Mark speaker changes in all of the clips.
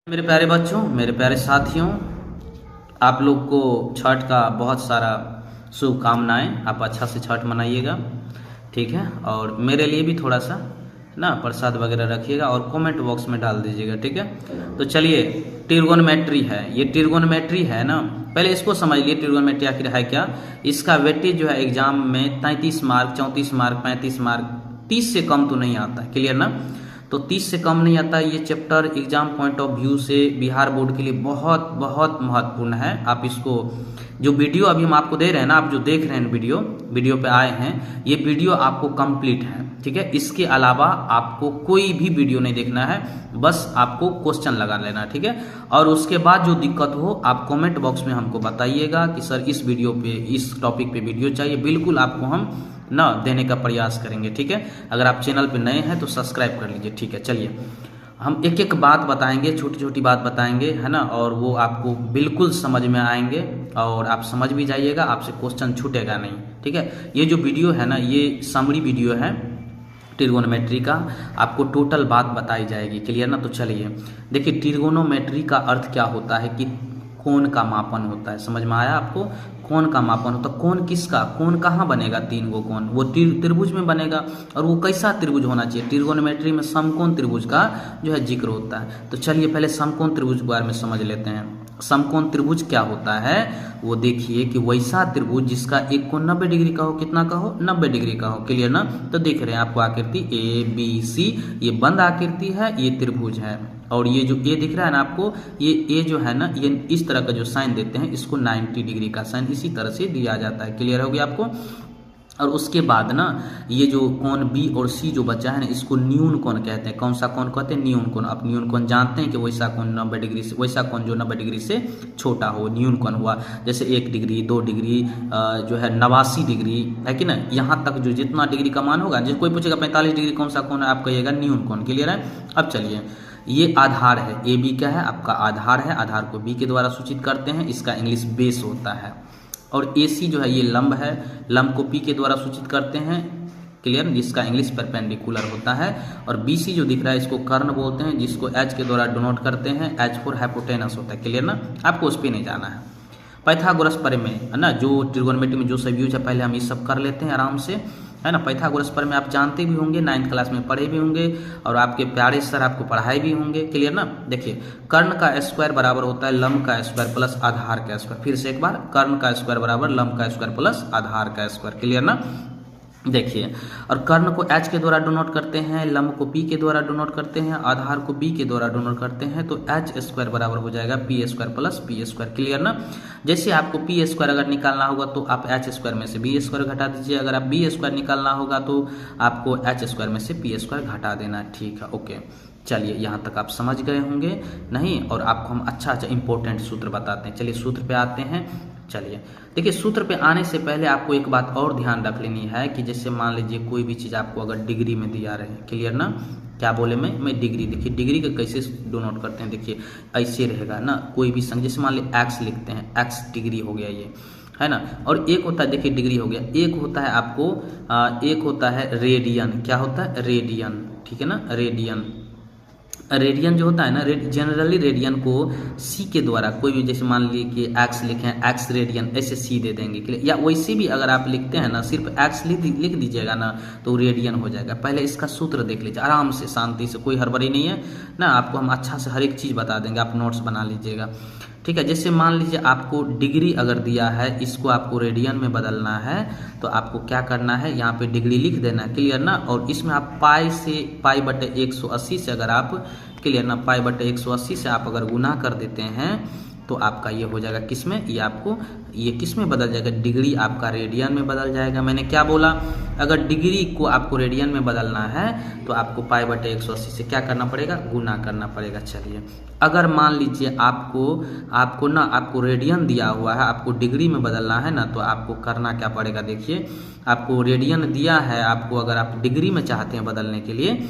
Speaker 1: मेरे प्यारे बच्चों, मेरे प्यारे साथियों, आप लोग को छठ का बहुत सारा शुभकामनाएं। आप अच्छा से छठ मनाइएगा, ठीक है। और मेरे लिए भी थोड़ा सा ना प्रसाद वगैरह रखिएगा और कमेंट बॉक्स में डाल दीजिएगा, ठीक है। तो चलिए, ट्रिगोनोमेट्री है, ये ट्रिगोनोमेट्री है ना। पहले इसको समझ लिए, ट्रिगोनोमेट्री आखिर है क्या। इसका वेटेज जो है एग्जाम में 33 मार्क, 34 मार्क, 35 मार्क, 30 से कम तो नहीं आता है, क्लियर ना। तो 30 से कम नहीं आता। ये chapter exam point of view से बिहार बोर्ड के लिए बहुत बहुत महत्वपूर्ण है। आप इसको, जो वीडियो अभी हम आपको दे रहे हैं ना, आप जो देख रहे हैं वीडियो पे आए हैं, ये वीडियो आपको कंप्लीट है, ठीक है। इसके अलावा आपको कोई भी वीडियो नहीं देखना है, बस आपको क्वेश्चन लगा लेना है, ठीक है। और उसके बाद जो दिक्कत हो आप कमेंट बॉक्स में हमको बताइएगा कि सर इस वीडियो पे, इस टॉपिक पे वीडियो चाहिए, बिल्कुल आपको हम ना देने का प्रयास करेंगे, ठीक है। अगर आप चैनल पे नए हैं तो सब्सक्राइब कर लीजिए, ठीक है। चलिए, हम एक एक बात बताएंगे, छोटी छोटी बात बताएंगे, है ना, और वो आपको बिल्कुल समझ में आएंगे और आप समझ भी जाइएगा, आपसे क्वेश्चन छूटेगा नहीं, ठीक है। ये जो वीडियो है ना, ये समरी वीडियो है ट्रिगोनोमेट्री का, आपको टोटल बात बताई जाएगी, क्लियर ना। तो चलिए देखिए, ट्रिगोनोमेट्री का अर्थ क्या होता है कि कोण का मापन होता है। समझ में आया आपको? कोण का मापन होता है। कोण किसका? कोण कहाँ बनेगा? तीन गो कोण, वो त्रिभुज में बनेगा। और वो कैसा त्रिभुज होना चाहिए? ट्रिगोनोमेट्री में समकोण त्रिभुज का जो है जिक्र होता है। तो चलिए पहले समकोण त्रिभुज के बारे में समझ लेते हैं। समकोण त्रिभुज क्या होता है वो देखिए कि वैसा त्रिभुज जिसका एक कोण 90 डिग्री का हो। कितना का हो? 90 डिग्री का हो, क्लियर ना। तो देख रहे हैं आपको आकृति ABC, ये बंद आकृति है, ये त्रिभुज है। और ये जो ए दिख रहा है ना आपको, ये ए जो है ना, ये इस तरह का जो साइन देते हैं, इसको 90 डिग्री का साइन इसी तरह से दिया जाता है, क्लियर हो गया आपको। और उसके बाद ना ये जो कोण बी और सी जो बचा है ना, इसको न्यून कोण कहते हैं। कौन सा कोण कहते हैं? न्यून कोण। आप न्यून कोण जानते हैं कि वैसा कोण 90 डिग्री से, वैसा कोण जो 90 डिग्री से छोटा हो, न्यून कोण हुआ। जैसे 1 डिग्री, 2 डिग्री, जो है 89 डिग्री, है कि ना। यहाँ तक जो जितना डिग्री का मान होगा, जैसे कोई पूछेगा 45 डिग्री कौन सा कोण है, आप कहिएगा न्यून कोण, क्लियर है। अब चलिए, ये आधार है, ए बी क्या है? आपका आधार है। आधार को बी के द्वारा सूचित करते हैं, इसका इंग्लिश बेस होता है। और ए सी जो है ये लंब है, लंब को पी के द्वारा सूचित करते हैं, क्लियर, जिसका इंग्लिश परपेंडिकुलर होता है। और बी सी जो दिख रहा है इसको कर्ण बोलते हैं, जिसको एच के द्वारा डिनोट करते हैं, एच फॉर हाइपोटेनस होता है, क्लियर ना। आपको उस पर नहीं जाना है। पाइथागोरस प्रमेय है ना, जो ट्रिगोनोमेट्री में जो सब यूज है, पहले हम ये सब कर लेते हैं आराम से, है ना। पाइथागोरस प्रमेय आप जानते भी होंगे, 9th क्लास में पढ़े भी होंगे, और आपके प्यारे सर आपको पढ़ाए भी होंगे, क्लियर ना। देखिए, कर्ण का स्क्वायर बराबर होता है लंब का स्क्वायर प्लस आधार का स्क्वायर। फिर से एक बार, कर्ण का स्क्वायर बराबर लंब का स्क्वायर प्लस आधार का स्क्वायर, क्लियर ना। देखिए, और कर्ण को एच के द्वारा डोनोट करते हैं, लंब को पी के द्वारा डोनोट करते हैं, आधार को बी के द्वारा डोनोट करते हैं। तो एच स्क्वायर बराबर हो जाएगा P square plus P square, clear ना। जैसे आपको पी स्क्वायर अगर निकालना होगा तो आप एच स्क्वायर में से बी स्क्वायर घटा दीजिए, अगर आप बी स्क्वायर निकालना होगा तो आपको एच स्क्वायर में से पी स्क्वायर घटा देना है, ठीक है, ओके। चलिए, यहाँ तक आप समझ गए होंगे नहीं। और आपको हम अच्छा इंपॉर्टेंट सूत्र बताते हैं। चलिए सूत्र पे आते हैं। चलिए देखिए, सूत्र पे आने से पहले आपको एक बात और ध्यान रख लेनी है कि जैसे मान लीजिए कोई भी चीज़ आपको अगर डिग्री में दिया रहे, क्लियर ना। क्या बोले मैं डिग्री, देखिए डिग्री का कैसे डोनोट करते हैं, देखिए ऐसे रहेगा ना। कोई भी संख्या, जैसे मान लीजिए एक्स लिखते हैं, एक्स डिग्री हो गया ये, है ना। और एक होता है, देखिए डिग्री हो गया, एक होता है आपको एक होता है रेडियन। क्या होता है? रेडियन, ठीक है ना, रेडियन। रेडियन जो होता है ना, जनरली रेडियन को सी के द्वारा, कोई भी जैसे मान लीजिए कि एक्स लिखें, एक्स रेडियन, ऐसे सी दे देंगे, या वैसे भी अगर आप लिखते हैं ना, सिर्फ एक्स लिख दीजिएगा ना तो रेडियन हो जाएगा। पहले इसका सूत्र देख लीजिए आराम से, शांति से, कोई हड़बड़ी नहीं है ना। आपको हम अच्छा से हर एक चीज़ बता देंगे, आप नोट्स बना लीजिएगा, ठीक है। जैसे मान लीजिए आपको डिग्री अगर दिया है, इसको आपको रेडियन में बदलना है, तो आपको क्या करना है, यहाँ पे डिग्री लिख देना है, क्लियर ना। और इसमें आप पाई बटे 180 से अगर आप, क्लियर ना, पाई बटे 180 से आप अगर गुना कर देते हैं तो आपका ये हो जाएगा किसमें, ये आपको ये किस में बदल जाएगा, डिग्री आपका रेडियन में बदल जाएगा। मैंने क्या बोला, अगर डिग्री को आपको रेडियन में बदलना है तो आपको पाई बटे 180 से क्या करना पड़ेगा, गुना करना पड़ेगा। चलिए, अगर मान लीजिए आपको रेडियन दिया हुआ है, आपको डिग्री में बदलना है ना, तो आपको करना क्या पड़ेगा, देखिए आपको रेडियन दिया है, आपको अगर आप डिग्री में चाहते हैं बदलने के लिए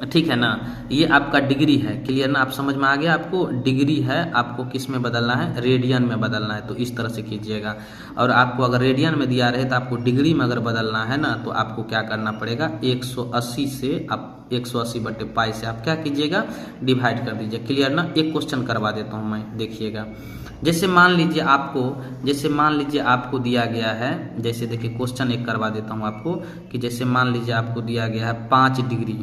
Speaker 1: ठीक है ना। ये आपका डिग्री है, क्लियर ना, आप समझ में आ गया आपको। डिग्री है, आपको किस में बदलना है, रेडियन में बदलना है, तो इस तरह से कीजिएगा। और आपको अगर रेडियन में दिया रहे तो आपको डिग्री में अगर बदलना है ना, तो आपको क्या करना पड़ेगा, 180 से आप 180/π से आप क्या कीजिएगा, डिवाइड कर दीजिए, क्लियर ना। एक क्वेश्चन करवा देता हूँ मैं, देखिएगा। जैसे मान लीजिए आपको दिया गया है, जैसे देखिए क्वेश्चन एक करवा देता हूँ आपको, कि जैसे मान लीजिए आपको दिया गया है 5 डिग्री,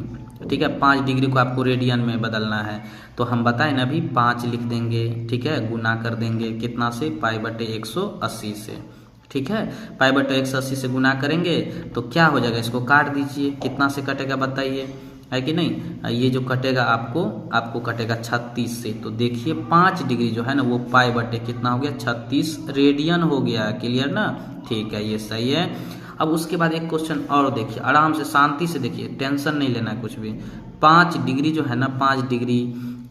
Speaker 1: ठीक है। 5 डिग्री को आपको रेडियन में बदलना है, तो हम बताएं ना अभी 5 लिख देंगे, ठीक है, गुना कर देंगे कितना से, π/180 से, ठीक है। π/180 से गुना करेंगे तो क्या हो जाएगा, इसको काट दीजिए, कितना से कटेगा बताइए, है कि नहीं। ये जो कटेगा आपको कटेगा 36 से, तो देखिए 5 डिग्री जो है ना वो π/, कितना हो गया, 36 रेडियन हो गया, क्लियर ना। ठीक है, ये सही है। अब उसके बाद एक क्वेश्चन और देखिए, आराम से शांति से देखिए, टेंशन नहीं लेना कुछ भी। 5 डिग्री जो है ना, 5 डिग्री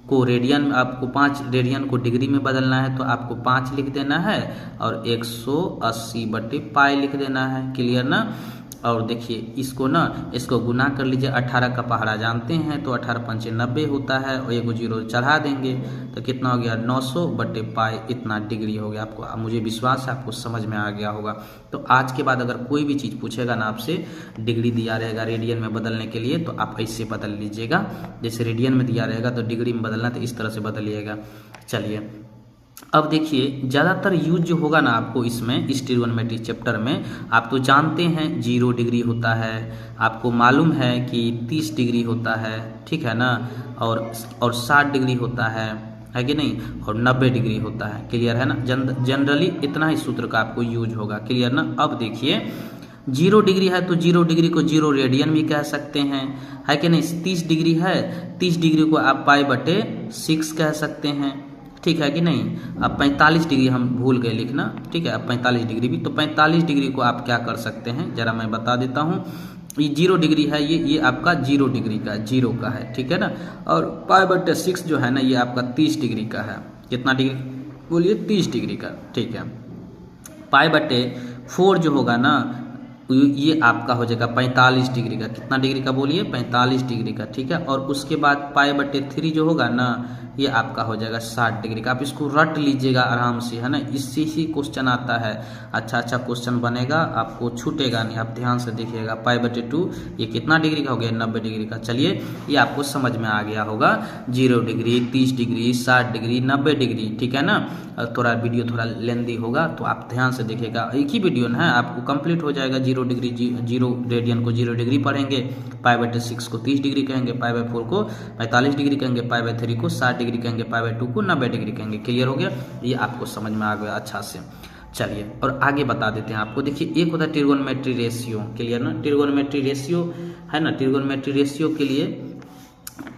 Speaker 1: को रेडियन, आपको 5 रेडियन को डिग्री में बदलना है, तो आपको 5 लिख देना है और 180/π लिख देना है, क्लियर ना। और देखिए इसको गुना कर लीजिए, 18 का पहाड़ा जानते हैं, तो 18×5 = 90 होता है, और 1 0 चढ़ा देंगे तो कितना हो गया, 900/π, इतना डिग्री हो गया। आपको, मुझे विश्वास है आपको समझ में आ गया होगा। तो आज के बाद अगर कोई भी चीज़ पूछेगा ना आपसे, डिग्री दिया रहेगा रेडियन में बदलने के लिए, तो आप ऐसे बदल लीजिएगा। जैसे रेडियन में दिया रहेगा तो डिग्री में बदलना, तो इस तरह से बदलिएगा। चलिए अब देखिए, ज़्यादातर यूज जो होगा ना आपको इसमें, इस ट्रिगोनोमेट्री चैप्टर में, आप तो जानते हैं 0 डिग्री होता है, आपको मालूम है कि 30 डिग्री होता है, ठीक है ना, और 60 डिग्री होता है कि नहीं, और 90 डिग्री होता है, क्लियर है ना। जनरली इतना ही सूत्र का आपको यूज होगा, क्लियर ना। अब देखिए 0 डिग्री है तो 0 डिग्री को 0 रेडियन भी कह सकते हैं, है कि नहीं। 30 डिग्री है, 30 डिग्री को आप π/6 कह सकते हैं, ठीक है कि नहीं। अब 45 डिग्री हम भूल गए लिखना, ठीक है। अब 45 डिग्री भी, तो 45 डिग्री को आप क्या कर सकते हैं, जरा मैं बता देता हूँ। ये 0 डिग्री है, ये आपका 0 डिग्री का, 0 का है, ठीक है ना। और π/6 जो है ना, ये आपका 30 डिग्री का है। कितना डिग्री बोलिए, 30 डिग्री का, ठीक है। π/4 जो होगा ना, ये आपका हो जाएगा 45 डिग्री का। कितना डिग्री का बोलिए, 45 डिग्री का, ठीक है। और उसके बाद π/3 जो होगा ना, ये आपका हो जाएगा 60 डिग्री का। आप इसको रट लीजिएगा आराम से, है ना, इससे ही क्वेश्चन आता है। अच्छा क्वेश्चन बनेगा, आपको छूटेगा नहीं, आप ध्यान से देखिएगा। π/2 ये कितना डिग्री का हो गया, 90 डिग्री का। चलिए ये आपको समझ में आ गया होगा। 0 डिग्री, 30 डिग्री, 60 डिग्री, 90 डिग्री, ठीक है ना। थोड़ा वीडियो थोड़ा लेंदी होगा, तो आप ध्यान से देखिएगा। एक ही वीडियो है, आपको कंप्लीट हो जाएगा। 0 डिग्री, 0 रेडियन को 0 डिग्री पढ़ेंगे, π/6 को 30 डिग्री कहेंगे, π/4 को 45 डिग्री कहेंगे, π/3 को 60 डिग्री कहेंगे, π/2 को 90 डिग्री कहेंगे। क्लियर हो गया, ये आपको समझ में आ गया अच्छा से। चलिए और आगे बता देते हैं आपको। देखिए एक होता है ट्रिगोनोमेट्री रेशियो, क्लियर ना। ट्रिगोनोमेट्री रेशियो है ना, ट्रिगोनोमेट्री रेशियो के लिए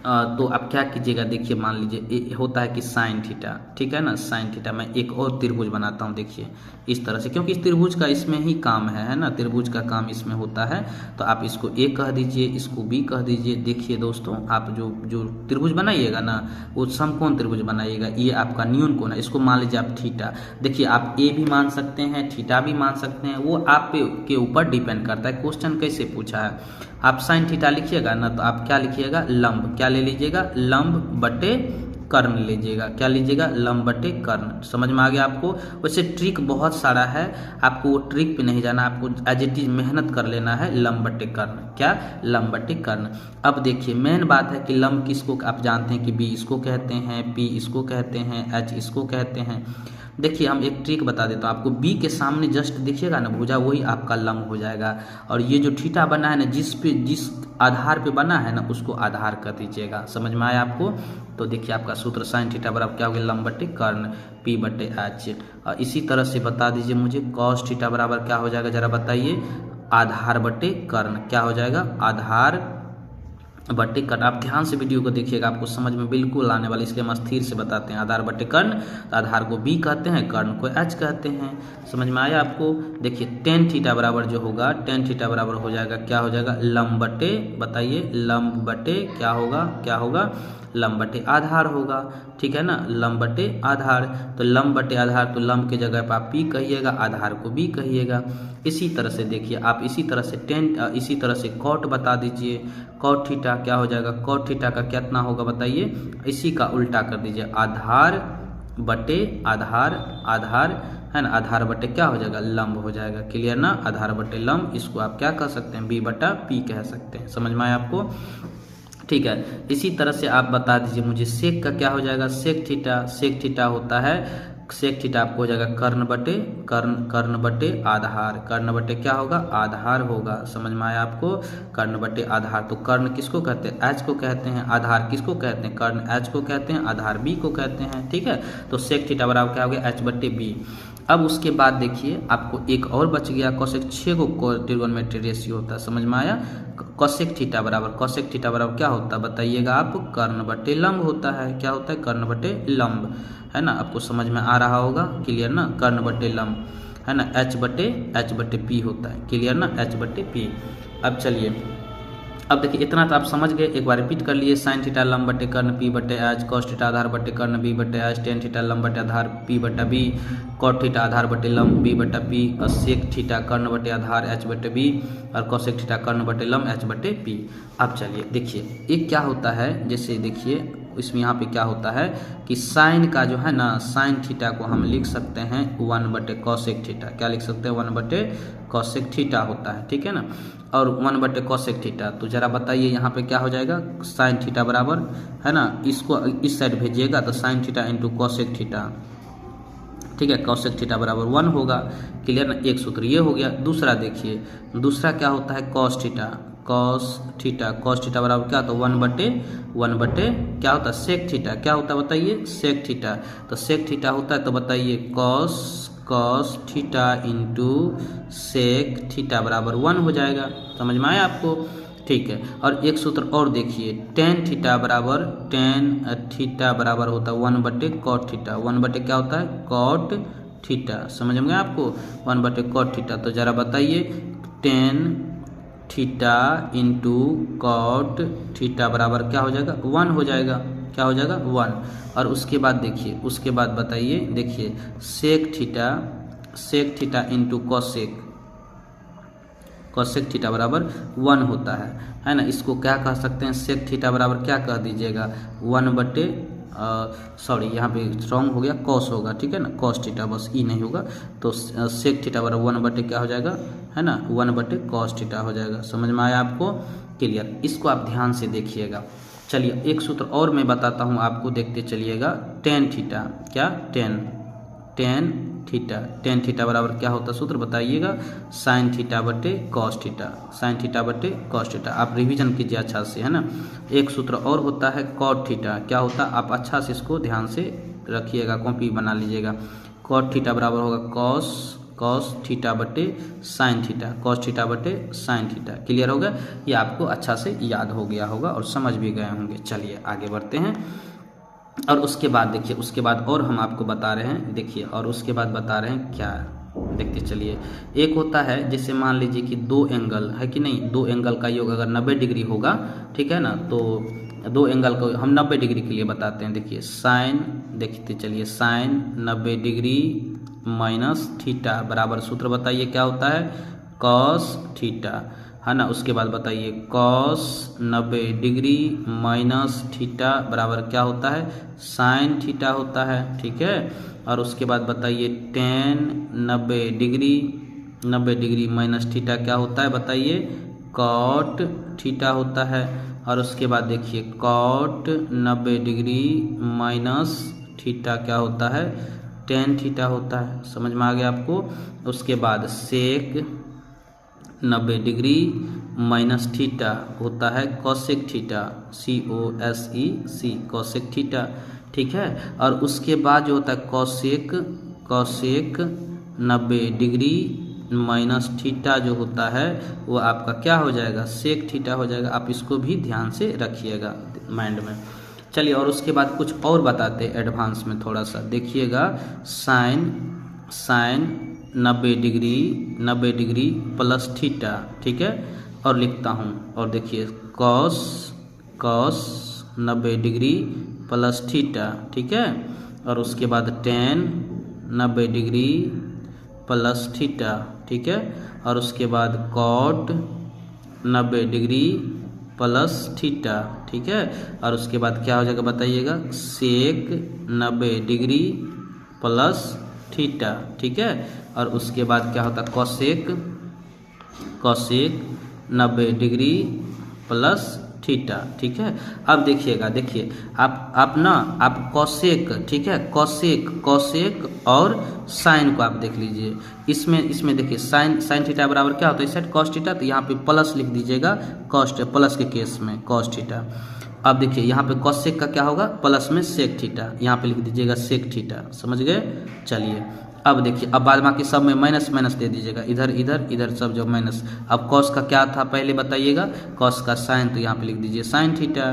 Speaker 1: तो आप क्या कीजिएगा, देखिए मान लीजिए होता है कि साइन थीटा, ठीक है ना, साइन थीटा। मैं एक और त्रिभुज बनाता हूँ, देखिए इस तरह से, क्योंकि इस त्रिभुज का इसमें ही काम है ना, त्रिभुज का काम इसमें होता है। तो आप इसको ए कह दीजिए, इसको बी कह दीजिए। देखिए दोस्तों, आप जो त्रिभुज बनाइएगा ना, वो समकोण त्रिभुज बनाइएगा। ये आपका न्यून कोण है, इसको मान लीजिए आप थीटा। देखिए आप ए भी मान सकते हैं, थीटा भी मान सकते हैं, वो आप के ऊपर डिपेंड करता है क्वेश्चन कैसे पूछा है। आप साइन थीटा लिखिएगा ना, तो आप क्या लिखिएगा, लंब, क्या ले लीजिएगा, लंब बटे कर्ण लीजिएगा। क्या लीजिएगा, लंब बटे कर्ण। समझ में आ गया आपको। वैसे ट्रिक बहुत सारा है, आपको वो ट्रिक पे नहीं जाना, आपको एज इट इज मेहनत कर लेना है। लंब बटे कर्ण, क्या, लंब बटे कर्ण। अब देखिए मेन बात है कि लंब किसको आप जानते हैं कि बी इसको कहते हैं, पी इसको कहते हैं, एच इसको कहते हैं। देखिए हम एक ट्रिक बता देता हूँ आपको। बी के सामने जस्ट देखिएगा ना भुजा, वही आपका लंब हो जाएगा। और ये जो थीटा बना है ना, जिस आधार पे बना है ना, उसको आधार कर दीजिएगा। समझ में आया आपको। तो देखिए आपका सूत्र साइन थीटा बराबर क्या हो गया, लंब बटे कर्ण, पी बटे एच। और इसी तरह से बता दीजिए मुझे, कॉस थीटा बराबर क्या हो जाएगा, जरा बताइए, आधार बटे कर्ण। क्या हो जाएगा, आधार बटे कर्ण। आप ध्यान से वीडियो को देखिएगा, आपको समझ में बिल्कुल आने वाला, इसलिए हम स्थिर से बताते हैं। आधार बटे कर्ण, तो आधार को बी कहते हैं, कर्ण को एच कहते हैं। समझ में आया आपको। देखिए टेन थीटा बराबर जो होगा, टेन थीटा बराबर हो जाएगा, क्या हो जाएगा, लंब बटे, बताइए, लंब बटे क्या होगा, क्या होगा, लंब बटे आधार होगा, ठीक है ना, लंब बटे आधार। तो लंब बटे आधार, तो लंब के जगह पर आप पी कहिएगा, आधार को बी कहिएगा। इसी तरह से देखिए आप इसी तरह से इसी तरह से कॉट बता दीजिए। कॉट थीटा क्या हो जाएगा, कॉट थीटा का कितना होगा बताइए, इसी का उल्टा कर दीजिए, आधार बटे आधार, आधार है ना, आधार बटे क्या हो जाएगा, लंब हो जाएगा। क्लियर ना, आधार बटे लंब, इसको आप क्या कह सकते हैं, b बटा p कह सकते हैं। समझ में आया आपको, ठीक है। इसी तरह से आप बता दीजिए मुझे सेक का क्या हो जाएगा, सेक थीटा, सेक थीटा होता है, सेक थीटा आपको हो जाएगा कर्ण बटे कर्ण बटे आधार, कर्ण बटे क्या होगा, आधार होगा। समझ में आया आपको, कर्ण बटे आधार। तो कर्ण किसको कहते हैं, एच को कहते हैं, आधार किसको कहते हैं, कर्ण एच को कहते हैं, आधार बी को कहते हैं। ठीक है, तो सेक थीटा बराबर क्या हो गया, एच बटे बी। अब उसके बाद देखिए आपको एक और बच गया, कोसेक 6 को ट्रिगोनोमेट्री रेशियो होता है। समझ में आया, कोसेक थीटा बराबर क्या होता है बताइएगा आप, कर्ण बटे लंब होता है। क्या होता है, कर्ण बटे लंब, है ना, आपको समझ में आ रहा होगा। क्लियर ना, कर्ण बटे लंब है ना, एच बटे पी होता है। क्लियर ना, एच बटे पी। अब चलिए, अब देखिए इतना तो आप समझ गए, एक बार रिपीट कर लिए, साइन थीटा लंब बटे कर्ण पी बटे एच, कॉस थीटा आधार बटे कर्ण बी बटे एच, टेन थीटा लंब बटे आधार पी बटा बी, कॉट थीटा आधार बटे लंब बी बटा पी, और सेक थीटा कर्ण बटे आधार एच बटे बी, और कॉसेक थीटा कर्ण बटे लंब एच बटे पी। अब चलिए देखिए एक क्या होता है, जैसे देखिए इसमें यहाँ पे क्या होता है कि साइन का जो है ना, साइन थीटा को हम लिख सकते हैं 1 बटे कॉसेक थीटा। क्या लिख सकते हैं, 1 बटे कॉसेक थीटा होता है। ठीक है ना, और 1 बटे कॉसेक थीटा, तो जरा बताइए यहाँ पे क्या हो जाएगा, साइन थीटा बराबर है ना, इसको इस साइड भेजिएगा तो sine theta into cosec theta. ठीक है, कॉसेक थीटा बराबर 1 होगा। क्लियर ना, एक सूत्र ये हो गया। दूसरा देखिए, दूसरा क्या होता है, कॉस थीटा, कॉस थीटा बराबर क्या होता है, 1 बटे क्या होता है, सेक थीटा। क्या होता है बताइए, सेक थीटा। तो सेक थीटा होता है तो बताइए cos theta into sec theta बराबर 1 हो जाएगा। समझ में आया आपको, ठीक है। और एक सूत्र और देखिए, टेन थीटा बराबर होता है 1 बटे कॉट थीटा। 1 बटे क्या होता है, कॉट थीटा। समझ में गया आपको, 1 बटे कॉट थीटा। तो जरा बताइए, tan theta into cot theta बराबर क्या हो जाएगा, 1 हो जाएगा। क्या हो जाएगा, 1। और उसके बाद देखिए, उसके बाद बताइए, देखिए sec theta into cosec theta बराबर 1 होता है ना। इसको क्या कह सकते हैं, सेक थीटा बराबर क्या कह दीजिएगा, 1 बटे सॉरी यहाँ पे रॉन्ग हो गया, कॉस होगा। ठीक है ना, कॉस थीटा, बस ई नहीं होगा। तो सेक थीटा बराबर 1 बटे क्या हो जाएगा, है ना, 1 बटे कॉस थीटा हो जाएगा। समझ में आया आपको, क्लियर। इसको आप ध्यान से देखिएगा। चलिए एक सूत्र और मैं बताता हूँ आपको, देखते चलिएगा। टेन थीटा, क्या, टेन थीटा बराबर क्या होता है, सूत्र बताइएगा, साइन थीटा बटे कॉस थीटा। आप रिवीजन कीजिए अच्छा से, है ना। एक सूत्र और होता है कॉट थीटा। क्या होता है, आप अच्छा से इसको ध्यान से रखिएगा, कॉपी बना लीजिएगा। कॉट थीटा बराबर होगा कॉस थीटा बटे साइन थीटा। क्लियर हो गया, ये आपको अच्छा से याद हो गया होगा और समझ भी गए होंगे। चलिए आगे बढ़ते हैं। और उसके बाद देखिए, उसके बाद और हम आपको बता रहे हैं, देखिए, और उसके बाद बता रहे हैं क्या, देखते चलिए। एक होता है, जैसे मान लीजिए कि 2 एंगल है कि नहीं, 2 एंगल का योग अगर 90 डिग्री होगा, ठीक है ना, तो 2 एंगल को हम 90 डिग्री के लिए बताते हैं। देखिए साइन, देखते चलिए, साइन 90 डिग्री माइनस थीटा बराबर, सूत्र बताइए क्या होता है, कॉस थीटा, है ना। उसके बाद बताइए कॉस 90 डिग्री माइनस थीटा बराबर क्या होता है, साइन थीटा होता है। ठीक है, और उसके बाद बताइए टेन 90 डिग्री माइनस थीटा क्या होता है बताइए, कॉट थीटा होता है। और उसके बाद देखिए कॉट 90 डिग्री माइनस थीटा क्या होता है, टेन थीटा होता है। समझ में आ गया आपको। उसके बाद सेक 90 डिग्री माइनस थीटा होता है cosec theta, COSEC, cosec theta. ठीक है, और उसके बाद जो होता है कॉसेक 90 डिग्री माइनस थीटा जो होता है वो आपका क्या हो जाएगा, सेक थीटा हो जाएगा। आप इसको भी ध्यान से रखिएगा माइंड में। चलिए, और उसके बाद कुछ और बताते हैं एडवांस में थोड़ा सा, देखिएगा। साइन 90 डिग्री प्लस थीटा, ठीक है, और लिखता हूँ, और देखिए कॉस 90 डिग्री प्लस थीटा, ठीक है, और उसके बाद टेन 90 डिग्री प्लस थीटा, ठीक है, और उसके बाद कॉट 90 डिग्री प्लस थीटा, ठीक है। और उसके बाद क्या हो जाएगा बताइएगा, सेक 90 डिग्री प्लस थीटा, ठीक है। और उसके बाद क्या होता है, कॉसेक 90 डिग्री प्लस थीटा, ठीक है। अब देखिएगा, देखिए आप कॉसेक, ठीक है, कॉसेक और साइन को आप देख लीजिए। इसमें देखिए साइन थीटा बराबर क्या होता है, इस साइड कॉस थीटा, तो यहाँ पे प्लस लिख दीजिएगा प्लस के केस में कॉस थीटा। अब देखिए यहाँ पे कॉसेक का क्या होगा, प्लस में सेक थीटा, यहाँ पे लिख दीजिएगा सेक थीटा, समझ गए। चलिए अब देखिए, अब बाद बाकी सब में माइनस माइनस दे दीजिएगा, इधर सब जो माइनस। अब कॉस का क्या था पहले बताइएगा, कॉस का साइन, तो यहाँ पे लिख दीजिए साइन थीटा,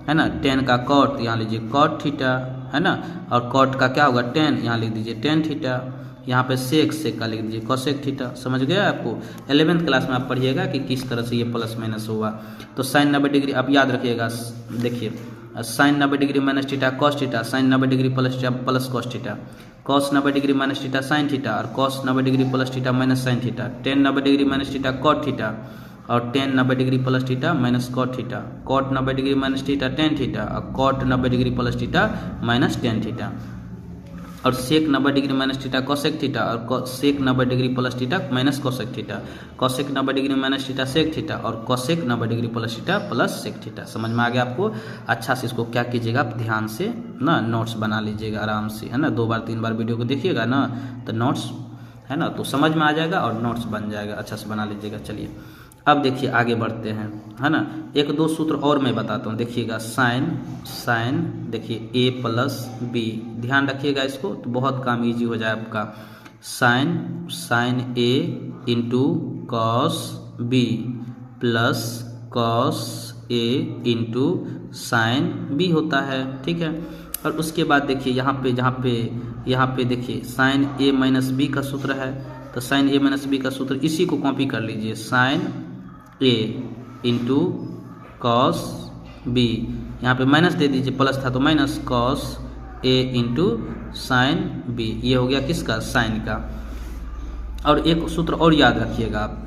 Speaker 1: है ना। टेन का कॉट, यहाँ लीजिए कॉट थीटा, है ना। और कॉट का क्या होगा टेन, यहाँ लिख दीजिए टेन थीटा। यहाँ पे सेक का लिख दीजिए कॉसेक थीटा, समझ गया आपको। 11th क्लास में आप पढ़िएगा कि किस तरह से ये प्लस माइनस हुआ। तो साइन 90 डिग्री, अब याद रखिएगा, देखिए sine 90 degree minus theta cos theta, sine 90 degree plus theta plus cos theta, cos 90 degree minus theta sine theta, और cos 90 degree plus theta minus sine theta, tan 90 degree minus theta cot theta, और tan 90 degree plus theta minus cot theta, cot 90 degree minus theta tan theta, और cot 90 degree plus theta minus tan theta, और sec 90 degree minus theta cosec theta, और sec 90 degree plus theta minus cosec theta, cosec 90 degree minus theta sec theta, और cosec 90 degree plus theta plus sec theta. समझ में आ गया आपको। अच्छा से इसको क्या कीजिएगा, आप ध्यान से ना नोट्स बना लीजिएगा आराम से, है ना। 2 बार 3 बार वीडियो को देखिएगा ना, तो नोट्स, है ना, तो समझ में आ जाएगा और नोट्स बन जाएगा, अच्छा से बना लीजिएगा। चलिए अब देखिए आगे बढ़ते हैं, है ना। 1-2 सूत्र और मैं बताता हूँ, देखिएगा साइन देखिए ए प्लस बी, ध्यान रखिएगा इसको, तो बहुत काम इजी हो जाए आपका। Sine A into cos B plus cos A into sine B होता है, ठीक है। और उसके बाद देखिए यहाँ पे देखिए साइन ए माइनस बी का सूत्र है, तो साइन ए माइनस बी का सूत्र इसी को कॉपी कर लीजिए, sign A into cos B, यहाँ पे माइनस दे दीजिए, प्लस था तो minus cos A into sine B, ये हो गया किसका, साइन का। और एक सूत्र और याद रखिएगा आप,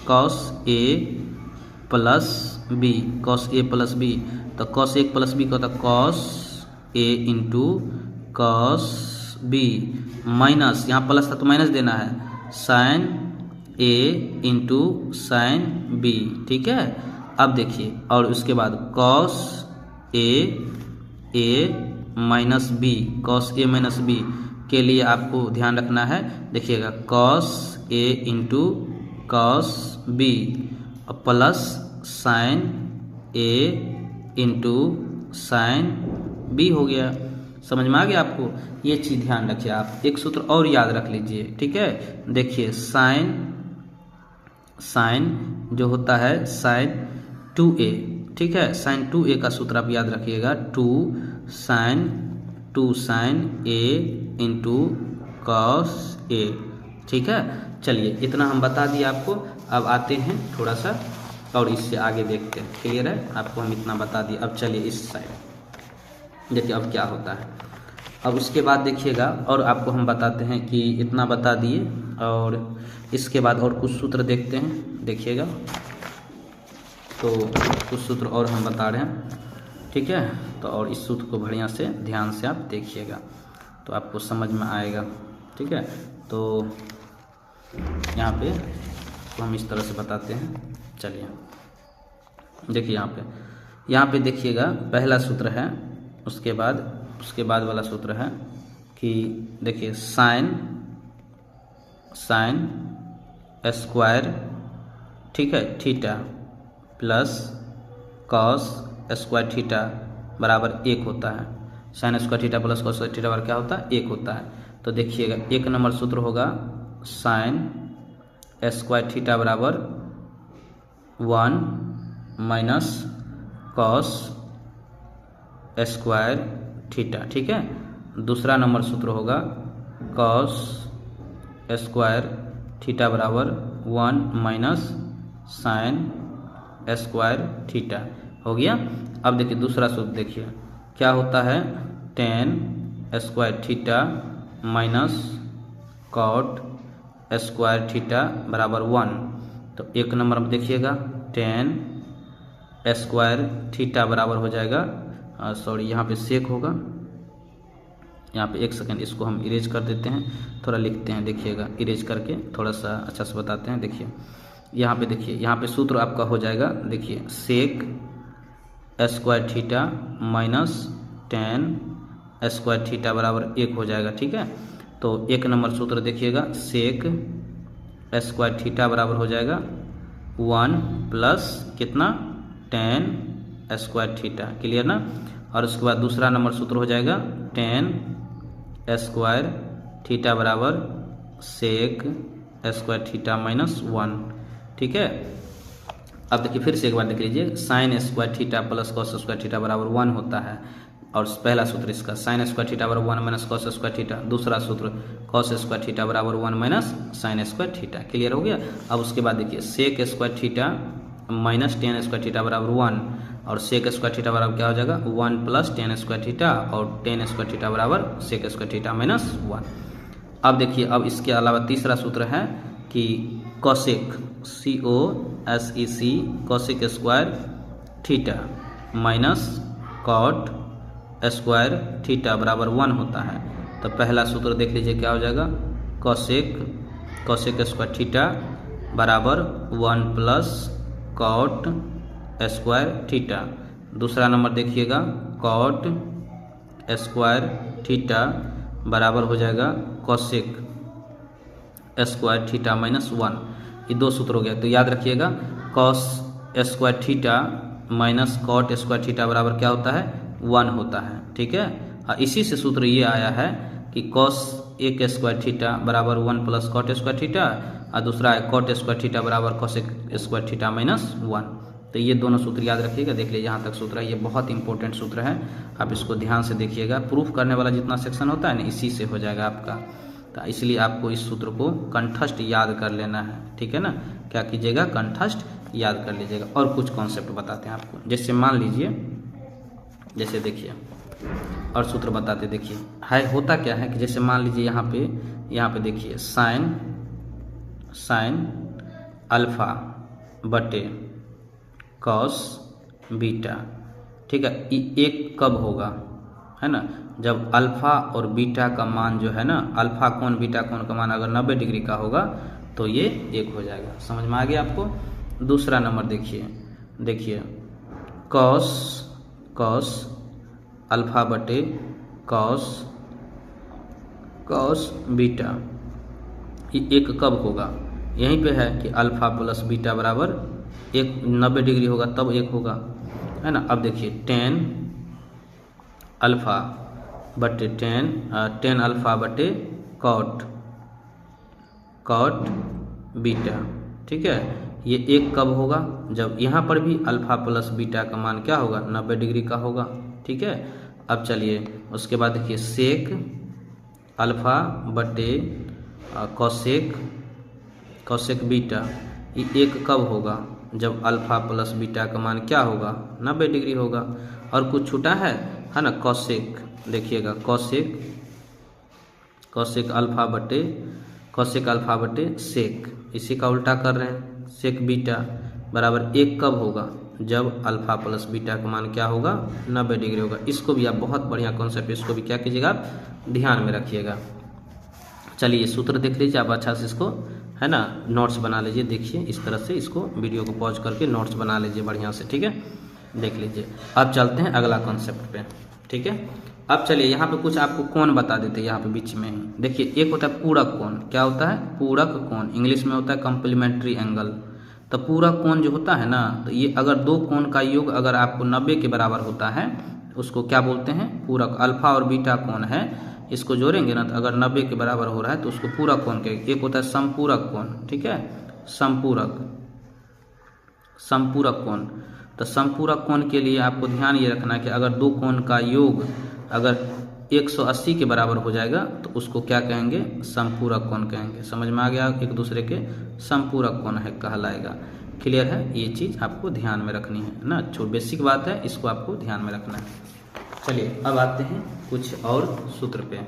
Speaker 1: cos A plus B, cos A plus B, तो कॉस ए प्लस बी का होता है cos A into cos B, minus यहाँ प्लस था तो माइनस देना है, sine A into sine B, ठीक है। अब देखिए, और उसके बाद cos A minus B, cos A minus B के लिए आपको ध्यान रखना है, देखिएगा cos A into cos B plus sine A into sine B हो गया। समझ में आ गया आपको, ये चीज़ ध्यान रखिए आप। एक सूत्र और याद रख लीजिए, ठीक है। देखिए साइन जो होता है साइन 2a, ठीक है, साइन 2a का सूत्र आप याद रखिएगा, 2 sign A into cos A, ठीक है। चलिए इतना हम बता दिए आपको। अब आते हैं थोड़ा सा और इससे आगे देखते हैं, क्लियर है आपको, हम इतना बता दिए। अब चलिए इस साइड देखिए अब क्या होता है। अब उसके बाद देखिएगा, और आपको हम बताते हैं कि इतना बता दिए, और इसके बाद और कुछ सूत्र देखते हैं, देखिएगा। तो कुछ सूत्र और हम बता रहे हैं, ठीक है। तो और इस सूत्र को बढ़िया से ध्यान से आप देखिएगा तो आपको समझ में आएगा, ठीक है। तो यहाँ पे तो हम इस तरह से बताते हैं। चलिए देखिए यहाँ पे देखिएगा, पहला सूत्र है, उसके बाद वाला सूत्र है कि देखिए साइन स्क्वायर, ठीक है, theta plus cos square theta बराबर 1 होता है। Sign square theta plus cos square theta बराबर क्या होता है, 1 होता है। तो देखिएगा 1 नंबर सूत्र होगा साइन स्क्वायर थीटा बराबर 1 माइनस कॉस स्क्वायर थीटा, ठीक है। दूसरा नंबर सूत्र होगा कॉस स्क्वायर थीटा बराबर 1 माइनस साइन स्क्वायर थीटा, हो गया। अब देखिए दूसरा सूत्र देखिए क्या होता है, tan square theta minus cot square theta बराबर 1। तो 1 नंबर में देखिएगा टेन स्क्वायर थीटा बराबर हो जाएगा, सॉरी यहाँ पे सेक होगा, यहाँ पे एक सेकंड इसको हम इरेज कर देते हैं, थोड़ा लिखते हैं, देखिएगा इरेज करके थोड़ा सा अच्छा से बताते हैं। देखिए यहाँ पे, देखिए यहाँ पे सूत्र आपका हो जाएगा, देखिए sec square theta minus tan square theta बराबर 1 हो जाएगा। ठीक है, तो 1 नंबर सूत्र देखिएगा, सेक स्क्वायर थीटा बराबर हो जाएगा 1 प्लस कितना, टेन स्क्वायर थीटा। क्लियर ना। और उसके बाद दूसरा नंबर सूत्र हो जाएगा टेन स्क्वायर थीटा बराबर सेक स्क्वायर थीटा माइनस 1। ठीक है, अब देखिए फिर से एक बार देख लीजिए, sign square theta plus cos square theta बराबर 1 होता है। और पहला सूत्र इसका साइन स्क्वायर थीटा बराबर 1 माइनस कॉस स्क्वायर थीटा, दूसरा सूत्र कॉस स्क्वायर थीटा बराबर 1 minus sine square theta. Clear हो गया। अब उसके बाद देखिए sec square theta minus tan square theta बराबर 1, और सेक स्क्वायर थीटा बराबर क्या हो जाएगा 1 प्लस टेन स्क्वायर थीटा, और टेन स्क्वायर थीटा बराबर सेक स्क्वायर थीटा माइनस 1। अब देखिए, अब इसके अलावा तीसरा सूत्र है कि cosec COSEC cosec square theta minus cot square theta बराबर 1 होता है। तो पहला सूत्र देख लीजिए क्या हो जाएगा, कॉसेक स्क्वायर थीटा बराबर 1 प्लस कॉट स्क्वायर थीटा। दूसरा नंबर देखिएगा कॉट स्क्वायर थीटा बराबर हो जाएगा कॉसेक स्क्वायर थीटा माइनस 1। ये 2 सूत्र हो गया। तो याद रखिएगा cos square theta minus cot square theta बराबर क्या होता है 1 होता है। ठीक है, और इसी से सूत्र ये आया है कि कॉस एक स्क्वायर थीटा बराबर 1 प्लस कॉट स्क्वायर थीटा, और दूसरा है कॉट स्क्वायर थीटा बराबर कॉसेक स्क्वायर थीटा माइनस 1। तो ये दोनों सूत्र याद रखिएगा। देख लीजिए यहाँ तक सूत्र है, ये बहुत इंपॉर्टेंट सूत्र है, आप इसको ध्यान से देखिएगा। प्रूफ करने वाला जितना सेक्शन होता है ना, इसी से हो जाएगा आपका। तो इसलिए आपको इस सूत्र को कंठस्थ याद कर लेना है। ठीक है ना, क्या कीजिएगा कंठस्थ याद कर लीजिएगा। और कुछ कॉन्सेप्ट बताते हैं आपको, जैसे मान लीजिए, जैसे देखिए और सूत्र बताते, देखिए है होता क्या है कि जैसे मान लीजिए यहाँ पे देखिए साइन अल्फा बटे कॉस बीटा। ठीक है, एक कब होगा, है ना, जब अल्फा और बीटा का मान जो है ना, अल्फा कोण बीटा कोण का मान अगर 90 डिग्री का होगा तो ये 1 हो जाएगा। समझ में आ गया आपको। दूसरा नंबर देखिए कॉस अल्फा बटे कॉस बीटा, ये 1 कब होगा, यहीं पे है कि अल्फा प्लस बीटा बराबर 90 डिग्री होगा तब 1 होगा, है ना। अब देखिए टेन अल्फा बटे टेन अल्फा बटे कॉट बीटा। ठीक है, ये 1 कब होगा, जब यहाँ पर भी अल्फा प्लस बीटा का मान क्या होगा 90 डिग्री का होगा। ठीक है, अब चलिए उसके बाद देखिए सेक अल्फा बटे कॉसेक बीटा, ये 1 कब होगा, जब अल्फा प्लस बीटा का मान क्या होगा 90 डिग्री होगा। और कुछ छूटा है ना, कॉसेक, देखिएगा कॉसेक अल्फा बटे सेक, इसी का उल्टा कर रहे हैं, सेक बीटा बराबर 1 कब होगा, जब अल्फा प्लस बीटा का मान क्या होगा 90 डिग्री होगा। इसको भी आप बहुत बढ़िया कॉन्सेप्ट, इसको भी क्या कीजिएगा आप ध्यान में रखिएगा। चलिए सूत्र देख लीजिए आप अच्छा से, इसको है ना नोट्स बना लीजिए। देखिए इस तरह से इसको वीडियो को पॉज करके नोट्स बना लीजिए बढ़िया से। ठीक है, देख लीजिए। अब चलते हैं अगला कॉन्सेप्ट पे। ठीक है, अब चलिए यहाँ पे कुछ आपको कोण बता देते हैं यहाँ पे बीच में ही। देखिए एक होता है पूरक कोण, क्या होता है पूरक कोण, इंग्लिश में होता है कॉम्प्लीमेंट्री एंगल। तो पूरक कोण जो होता है ना, तो ये अगर 2 कोण का योग अगर आपको 90 के बराबर होता है उसको क्या बोलते हैं पूरक। अल्फा और बीटा कोण है, इसको जोड़ेंगे ना तो अगर 90 के बराबर हो रहा है तो उसको पूरक कोण कहेंगे। एक होता है समपूरक कोण। ठीक है, समपूरक कोण। तो समपूरक कोण के लिए आपको ध्यान ये रखना है कि अगर 2 कोण का योग अगर 180 के बराबर हो जाएगा तो उसको क्या कहेंगे समपूरक कोण कहेंगे। समझ में आ गया, एक दूसरे के समपूरक कोण है कहलाएगा। क्लियर है, ये चीज़ आपको ध्यान में रखनी है ना, जो बेसिक बात है इसको आपको ध्यान में रखना है। चलिए अब आते हैं कुछ और सूत्र पे।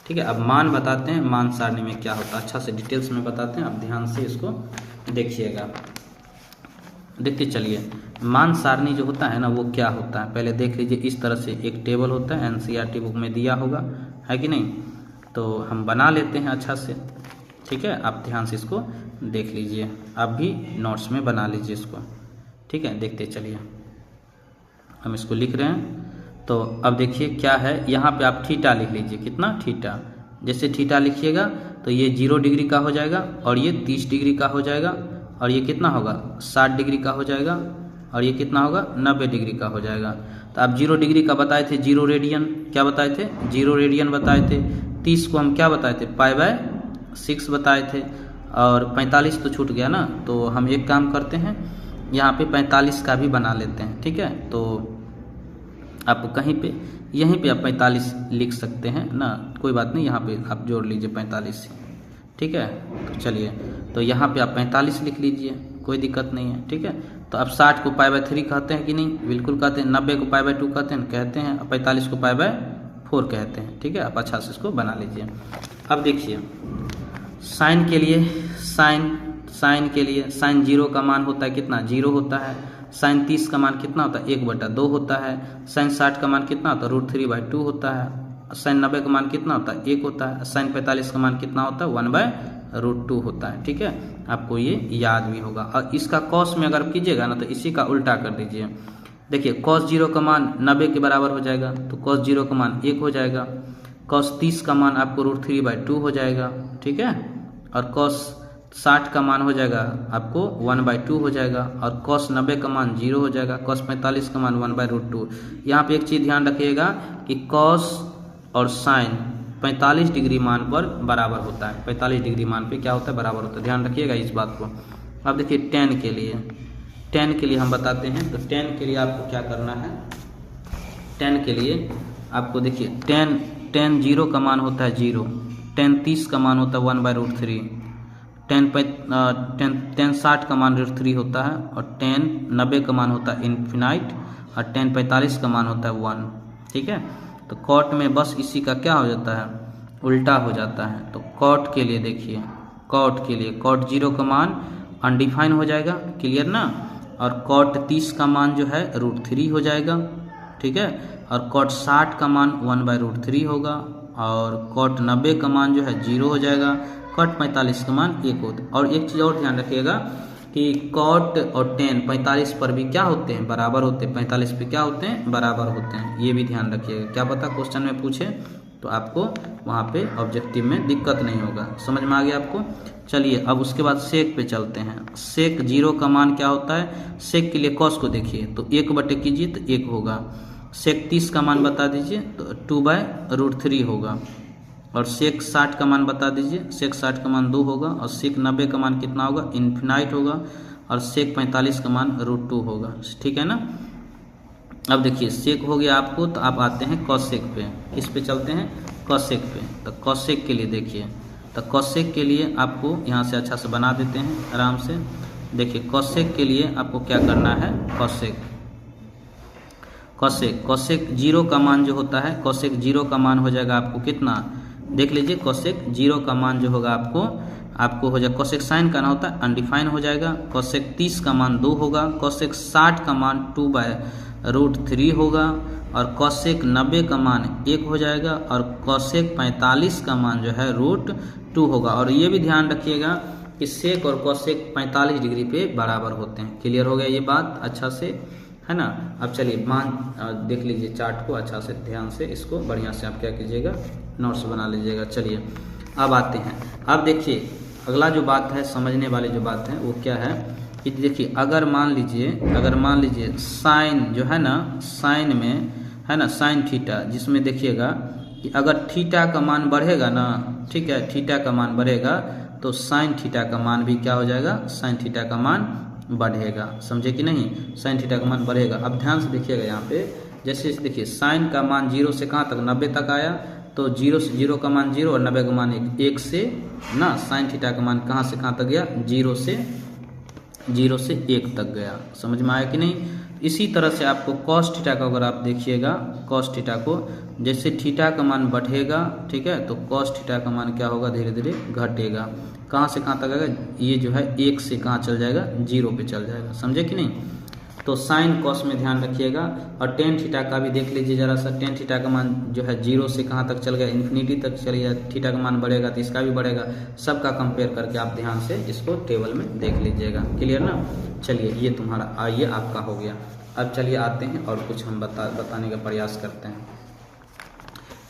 Speaker 1: ठीक है, अब मान बताते हैं, मान सारणी में क्या होता है अच्छा से डिटेल्स में बताते हैं, आप ध्यान से इसको देखिएगा। देखते चलिए, मान सारणी जो होता है ना वो क्या होता है पहले देख लीजिए। इस तरह से एक टेबल होता है, एनसीईआरटी बुक में दिया होगा, है कि नहीं। तो हम बना लेते हैं अच्छा से, ठीक है। आप ध्यान से इसको देख लीजिए, आप भी नोट्स में बना लीजिए इसको, ठीक है। देखते चलिए, हम इसको लिख रहे हैं। तो अब देखिए क्या है, यहाँ पे आप थीटा लिख लीजिए, कितना थीटा। जैसे थीटा लिखिएगा तो ये 0 डिग्री का हो जाएगा, और ये 30 डिग्री का हो जाएगा, और ये कितना होगा 60 डिग्री का हो जाएगा, और ये कितना होगा 90 डिग्री का हो जाएगा। तो आप 0 डिग्री का बताए थे 0 रेडियन, क्या बताए थे 0 रेडियन बताए थे। 30 को हम क्या बताए थे π/6 बताए थे, और 45 तो छूट गया ना। तो हम एक काम करते हैं, यहाँ पे 45 का भी बना लेते हैं, ठीक है। तो आप कहीं पे यहीं पे आप 45 लिख सकते हैं ना, कोई बात नहीं, यहाँ पे आप जोड़ लीजिए 45, ठीक है। तो चलिए, तो यहाँ पे आप 45 लिख लीजिए, कोई दिक्कत नहीं है, ठीक है। तो अब 60 को π/3 कहते हैं कि नहीं, बिल्कुल कहते हैं। 90 को π/2 कहते हैं, 45 को π/4 कहते हैं, ठीक है। आप अच्छा से इसको बना लीजिए। अब देखिए साइन के लिए, साइन के लिए साइन 0 का मान होता है कितना 0 होता है। साइन 30 का मान कितना होता है 1/2 होता है। साइन 60 का मान कितना होता है √3/2 होता है। साइन 90 का मान कितना होता है 1 होता है। साइन 45 का मान कितना होता है 1/√2 होता है, ठीक है। आपको ये याद भी होगा। और इसका कॉस में अगर कीजिएगा ना तो इसी का उल्टा कर दीजिए। देखिए कॉस 0 का मान 90 के बराबर हो जाएगा, तो कॉस 0 का मान 1 हो जाएगा। कॉस 30 का मान आपको √3/2 हो जाएगा, ठीक है। और कॉस 60 का मान हो जाएगा आपको 1/2 हो जाएगा, और कॉस 90 का मान 0 हो जाएगा। कॉस 45 का मान 1/√2। यहाँ पे एक चीज़ ध्यान रखिएगा कि कॉस और साइन 45 डिग्री मान पर बराबर होता है। 45 डिग्री मान पे क्या होता है बराबर होता है, ध्यान रखिएगा इस बात को। अब देखिए tan के लिए हम बताते हैं। तो tan के लिए आपको क्या करना है, tan के लिए आपको देखिए tan 0 का मान होता है 0, tan 30 का मान होता है 1/√3, tan 60 का मान √3 होता है, और tan 90 का मान होता है इन्फिनाइट, और tan 45 का मान होता है 1, ठीक है। तो कॉट में बस इसी का क्या हो जाता है उल्टा हो जाता है। तो कॉट के लिए देखिए, कॉट के लिए कॉट 0 का मान अनडिफाइन हो जाएगा, क्लियर ना। और कॉट 30 का मान जो है √3 हो जाएगा, ठीक है। और कॉट 60 का मान 1/√3 होगा, और कॉट 90 का मान जो है 0 हो जाएगा। कॉट 45 का मान 1 होता है। और एक चीज़ और ध्यान रखिएगा कि कॉट और tan 45 पर भी क्या होते हैं बराबर होते हैं, 45 पे क्या होते हैं बराबर होते हैं, ये भी ध्यान रखिएगा। क्या पता क्वेश्चन में पूछे तो आपको वहाँ पे ऑब्जेक्टिव में दिक्कत नहीं होगा। समझ में आ गया आपको। चलिए अब उसके बाद सेक पे चलते हैं। सेक 0 का मान क्या होता है, सेक के लिए कॉस को देखिए तो 1/, कीजिए तो 1 होगा। सेक 30 का मान बता दीजिए तो 2/√3 होगा। और सेक 60 का मान बता दीजिए, सेक 60 का मान 2 होगा। और सेक 90 का मान कितना होगा इन्फिनाइट होगा। और सेक 45 का मान √2 होगा, ठीक है ना। अब देखिए सेक हो गया आपको, तो आप आते हैं कॉसेक पे। किस पे चलते हैं कॉसेक पे। तो कॉसेक के लिए देखिए, तो कॉसेक के लिए आपको यहाँ से अच्छा से बना देते हैं आराम से। देखिए कॉसेक के लिए आपको क्या करना है, कॉसेक 0 का मान जो होता है, कॉसेक 0 का मान हो जाएगा आपको कितना, देख लीजिए। कॉसेक 0 का मान जो होगा आपको हो जाएगा, कॉसेक साइन का ना होता है अनडिफाइन हो जाएगा। कॉसेक 30 का मान 2 होगा। कॉसेक 60 का मान 2/√3 होगा। और कॉसेक 90 का मान 1 हो जाएगा। और कॉसेक 45 का मान जो है √2 होगा। और ये भी ध्यान रखिएगा कि सेक और कॉसेक 45 डिग्री पे बराबर होते हैं। क्लियर हो गया ये बात अच्छा से, है ना। अब चलिए मान देख लीजिए चार्ट को अच्छा से ध्यान से, इसको बढ़िया से आप क्या कीजिएगा नोट्स बना लीजिएगा। चलिए अब आते हैं। अब देखिए अगला जो बात है, समझने वाली जो बात है वो क्या है कि देखिए अगर मान लीजिए साइन जो है ना, साइन में है ना साइन थीटा, जिसमें देखिएगा कि अगर थीटा का मान बढ़ेगा ना, ठीक है, थीटा का मान बढ़ेगा तो साइन थीटा का मान भी क्या हो जाएगा, साइन थीटा का मान बढ़ेगा। समझे कि नहीं, साइन थीटा का मान बढ़ेगा। अब ध्यान से देखिएगा यहाँ पे, जैसे देखिए साइन का मान 0 से कहाँ तक 90 तक आया, तो 0 से 0 का मान 0 और 90 का मान 1 से ना, साइन थीटा का मान कहाँ से कहाँ तक गया, 0 से 1 तक गया। समझ में आया कि नहीं। इसी तरह से आपको cos थीटा को अगर आप देखिएगा, cos थीटा को जैसे थीटा का मान बढ़ेगा, ठीक है, तो cos थीटा का मान क्या होगा, धीरे धीरे घटेगा। कहाँ से कहाँ तक आएगा, ये जो है 1 से कहाँ चल जाएगा, 0 पे चल जाएगा, समझे कि नहीं। तो साइन कॉस में ध्यान रखिएगा। और टेन थीटा का भी देख लीजिए जरा सा, टेन थीटा का मान जो है 0 से कहाँ तक चल गया, इन्फिनिटी तक चल गया। थीटा का मान बढ़ेगा तो इसका भी बढ़ेगा, सबका कंपेयर करके आप ध्यान से इसको टेबल में देख लीजिएगा। क्लियर ना। चलिए ये तुम्हारा आइए आपका हो गया। अब चलिए आते हैं और कुछ हम बताने का प्रयास करते हैं।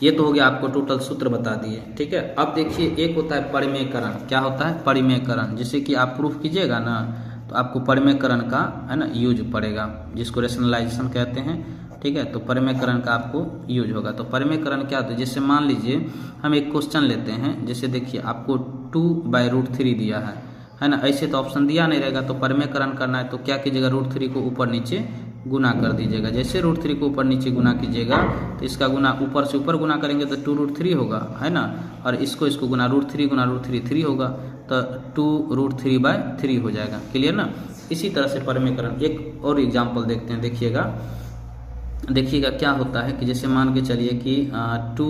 Speaker 1: ये तो हो गया, आपको टोटल सूत्र बता दिए, ठीक है। अब देखिए एक होता है परिमेयकरण। क्या होता है, परिमेयकरण। जैसे कि आप प्रूफ कीजिएगा ना तो आपको परिमेयकरण का है ना यूज पड़ेगा, जिसको रेशनलाइजेशन कहते हैं, ठीक है। तो परिमेयकरण का आपको यूज होगा। तो परिमेयकरण क्या होता है, जैसे मान लीजिए हम एक क्वेश्चन लेते हैं, जैसे देखिए आपको 2/√3 दिया है ना। ऐसे तो ऑप्शन दिया नहीं रहेगा, तो परिमेयकरण करना है तो क्या कीजिएगा, √3 को ऊपर नीचे गुना कर दीजिएगा। जैसे √3 को ऊपर नीचे गुना कीजिएगा तो इसका गुना ऊपर से ऊपर गुना करेंगे तो 2√3 होगा, है ना। और इसको गुना √3 गुना √3 3 होगा, तो 2√3/3 हो जाएगा। क्लियर ना। इसी तरह से परिमेयकरण एक और एग्जाम्पल देखते हैं। देखिएगा क्या होता है कि जैसे मान के चलिए कि 2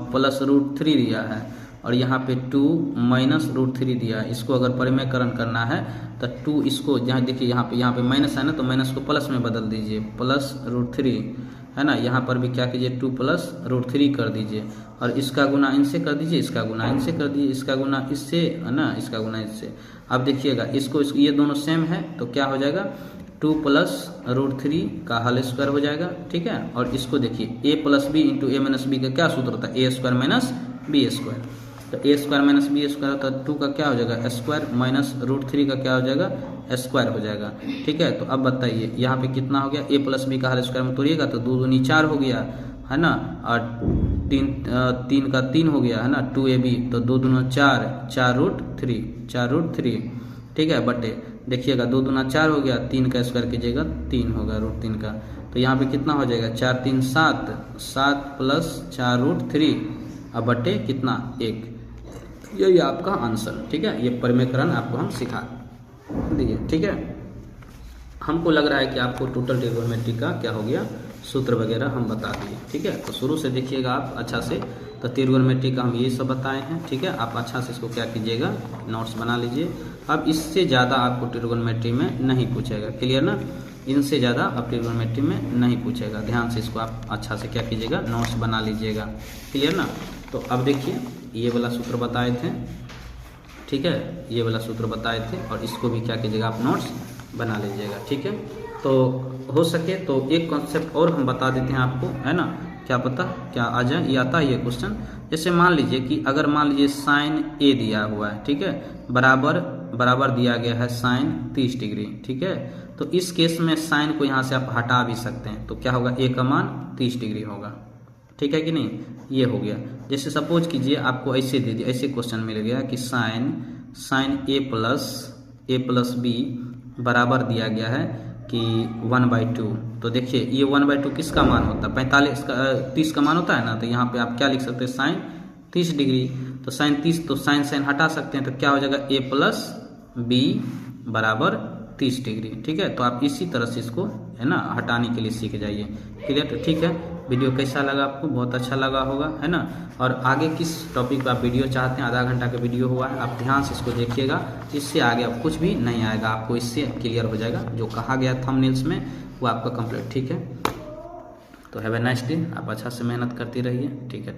Speaker 1: + √3 दिया है और यहाँ पे 2 - √3 दिया है। इसको अगर परिमेयकरण करना है तो 2 इसको जहाँ देखिए यहाँ पे माइनस है ना, तो माइनस को प्लस में बदल दीजिए, +√3 है ना। यहाँ पर भी क्या कीजिए, 2 + √3 कर दीजिए और इसका गुना इनसे कर दीजिए, इसका गुना इनसे कर दीजिए, इसका गुना इससे है ना, इसका गुना इससे। अब देखिएगा इसको ये दोनों सेम है तो क्या हो जाएगा, 2 + √3 का होल स्क्वायर हो जाएगा, ठीक है। और इसको देखिए a + b × a - b का क्या सूत्र होता है, a² - b²। तो a² - b² होता है, 2 का क्या हो जाएगा, स्क्वायर, -√3 का क्या हो जाएगा, स्क्वायर हो जाएगा, ठीक है। तो अब बताइए यहाँ पे कितना हो गया, a + b का होल स्क्वायर में तोड़िएगा तो 2 दूनी 4 हो गया, है ना। और 3 का 3 हो गया, है ना, 2ab, तो 2 दूना 4, 4√3, ठीक है, बटे देखिएगा 2 दूना 4 हो गया, 3 का स्क्वायर कीजिएगा 3 होगा, √3 का। तो यहाँ पे कितना हो जाएगा, 4 3 7, 7 + 4√3 अब बटे कितना, 1। यही आपका आंसर, ठीक है। ये परिमेयकरण आपको हम सिखा दिए, ठीक है। हमको लग रहा है कि आपको टोटल ट्रिग्नोमेट्री का क्या हो गया, सूत्र वगैरह हम बता दिए, ठीक है। तो शुरू से देखिएगा आप अच्छा से। तो ट्रिग्नोमेट्री का हम ये सब बताए हैं, ठीक है। आप अच्छा से इसको क्या कीजिएगा, नोट्स बना लीजिए। अब इससे ज़्यादा आपको ट्रिग्नोमेट्री में नहीं पूछेगा, क्लियर ना। इनसे ज़्यादा आप ट्रिग्नोमेट्री में नहीं पूछेगा। ध्यान से इसको आप अच्छा से क्या कीजिएगा, नोट्स बना लीजिएगा, क्लियर ना। तो अब देखिए ये वाला सूत्र बताए थे, ठीक है, ये वाला सूत्र बताए थे और इसको भी क्या कीजिएगा, आप नोट्स बना लीजिएगा, ठीक है। तो हो सके तो एक कॉन्सेप्ट और हम बता देते हैं आपको, है ना, क्या पता क्या आ जाए। ये आता है ये क्वेश्चन। जैसे मान लीजिए कि अगर मान लीजिए साइन a दिया हुआ है, ठीक है, बराबर दिया गया है साइन 30 डिग्री, ठीक है। तो इस केस में साइन को यहाँ से आप हटा भी सकते हैं, तो क्या होगा, a का मान 30 डिग्री होगा, ठीक है कि नहीं। ये हो गया। जैसे सपोज कीजिए आपको ऐसे दे दिया, ऐसे क्वेश्चन मिल गया कि साइन a + b बराबर दिया गया है कि 1/2। तो देखिए ये 1/2 किसका मान होता है, 45 का 30 का मान होता है ना। तो यहाँ पे आप क्या लिख सकते हैं, साइन 30 डिग्री। तो साइन 30, तो साइन हटा सकते हैं, तो क्या हो जाएगा, a + b बराबर 30 डिग्री, ठीक है। तो आप इसी तरह से इसको है ना हटाने के लिए सीख जाइए, क्लियर। तो ठीक है, वीडियो कैसा लगा आपको, बहुत अच्छा लगा होगा, है ना। और आगे किस टॉपिक पर आप वीडियो चाहते हैं, आधा घंटा का वीडियो हुआ है, आप ध्यान से इसको देखिएगा। इससे आगे अब कुछ भी नहीं आएगा, आपको इससे क्लियर हो जाएगा। जो कहा गया थंबनेल्स में वो आपका कंप्लीट, ठीक है। तो हैव ए नाइस डे। आप अच्छा से मेहनत करते रहिए, ठीक है।